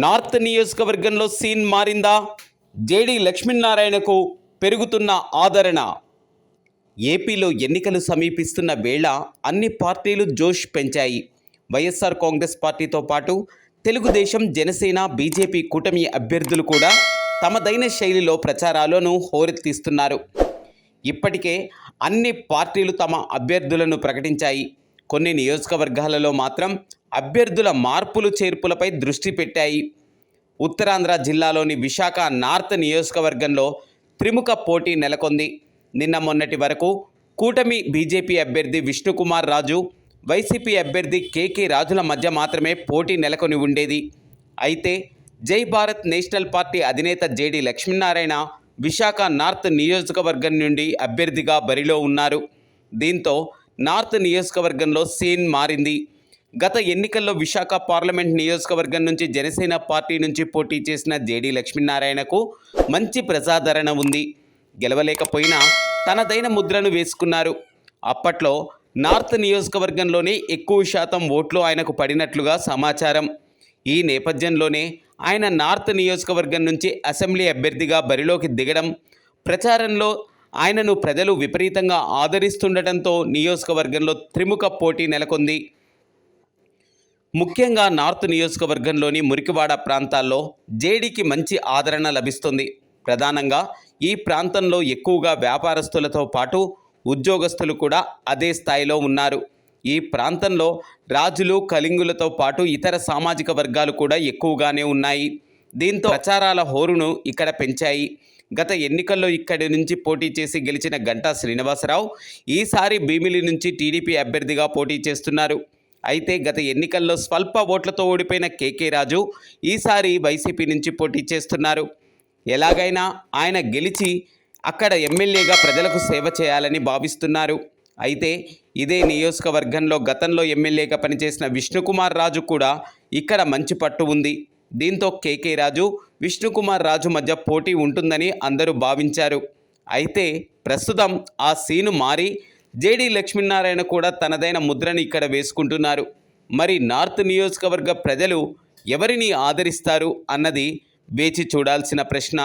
North నియోజకవర్గంలో scene మారిందా? JD లక్ష్మీనారాయణకు పెరుగుతున్న ఆదరణ. ఏపీలో ఎన్నికలు సమీపిస్తున్న వేళ అన్ని పార్టీలు జోష్ పెంచాయి. వైఎస్ఆర్ కాంగ్రెస్ పార్టీతో పాటు తెలుగుదేశం, జనసేన, బీజేపీ కూటమి అభ్యర్థులు కూడా తమదైన శైలిలో ప్రచారాలను హోరెత్తిస్తున్నారు. ఇప్పటికే అన్ని పార్టీలు తమ అభ్యర్థులను ప్రకటించాయి. కొన్ని నియోజకవర్గాలలో మాత్రం అభ్యర్థుల మార్పులు చేర్పులపై దృష్టి పెట్టాయి. ఉత్తరాంధ్ర జిల్లాలోని విశాఖ నార్త్ నియోజకవర్గంలో త్రిముఖ పోటీ నెలకొంది. నిన్న మొన్నటి వరకు కూటమి బీజేపీ అభ్యర్థి విష్ణుకుమార్ రాజు, వైసీపీ అభ్యర్థి కేకే రాజుల మధ్య మాత్రమే పోటీ నెలకొని ఉండేది. అయితే జై భారత్ నేషనల్ పార్టీ అధినేత జేడీ లక్ష్మీనారాయణ విశాఖ నార్త్ నియోజకవర్గం నుండి అభ్యర్థిగా బరిలో ఉన్నారు. దీంతో నార్త్ నియోజకవర్గంలో సీన్ మారింది. గత ఎన్నికల్లో విశాఖ పార్లమెంట్ నియోజకవర్గం నుంచి జనసేన పార్టీ నుంచి పోటీ చేసిన జేడీ లక్ష్మీనారాయణకు మంచి ప్రజాదరణ ఉంది. గెలవలేకపోయినా తనదైన ముద్రను వేసుకున్నారు. అప్పట్లో నార్త్ నియోజకవర్గంలోనే ఎక్కువ శాతం ఓట్లు ఆయనకు పడినట్లుగా సమాచారం. ఈ నేపథ్యంలోనే ఆయన నార్త్ నియోజకవర్గం నుంచి అసెంబ్లీ అభ్యర్థిగా బరిలోకి దిగడం, ప్రచారంలో ఆయనను ప్రజలు విపరీతంగా ఆదరిస్తుండటంతో నియోజకవర్గంలో త్రిముఖ పోటీ నెలకొంది. ముఖ్యంగా నార్త్ నియోజకవర్గంలోని మురికివాడ ప్రాంతాల్లో జేడీకి మంచి ఆదరణ లభిస్తుంది. ప్రధానంగా ఈ ప్రాంతంలో ఎక్కువగా వ్యాపారస్తులతో పాటు ఉద్యోగస్తులు కూడా అదే స్థాయిలో ఉన్నారు. ఈ ప్రాంతంలో రాజులు, కళింగులతో పాటు ఇతర సామాజిక వర్గాలు కూడా ఎక్కువగానే ఉన్నాయి. దీంతో ప్రచారాల హోరును ఇక్కడ పెంచాయి. గత ఎన్నికల్లో ఇక్కడి నుంచి పోటీ చేసి గెలిచిన గంటా శ్రీనివాసరావు ఈసారి భీమిలి నుంచి టీడీపీ అభ్యర్థిగా పోటీ చేస్తున్నారు. అయితే గత ఎన్నికల్లో స్వల్ప ఓట్లతో ఓడిపోయిన కేకే రాజు ఈసారి వైసీపీ నుంచి పోటీ చేస్తున్నారు. ఎలాగైనా ఆయన గెలిచి అక్కడ ఎమ్మెల్యేగా ప్రజలకు సేవ చేయాలని భావిస్తున్నారు. అయితే ఇదే నియోజకవర్గంలో గతంలో ఎమ్మెల్యేగా పనిచేసిన విష్ణుకుమార్ రాజు కూడా ఇక్కడ మంచి పట్టు ఉంది. దీంతో కేకే రాజు, విష్ణుకుమార్ రాజు మధ్య పోటీ ఉంటుందని అందరూ భావించారు. అయితే ప్రస్తుతం ఆ సీను మారి జేడీ లక్ష్మీనారాయణ కూడా తనదైన ముద్రని ఇక్కడ వేసుకుంటున్నారు. మరి నార్త్ నియోజకవర్గ ప్రజలు ఎవరిని ఆదరిస్తారు అన్నది వేచి చూడాల్సిన ప్రశ్న.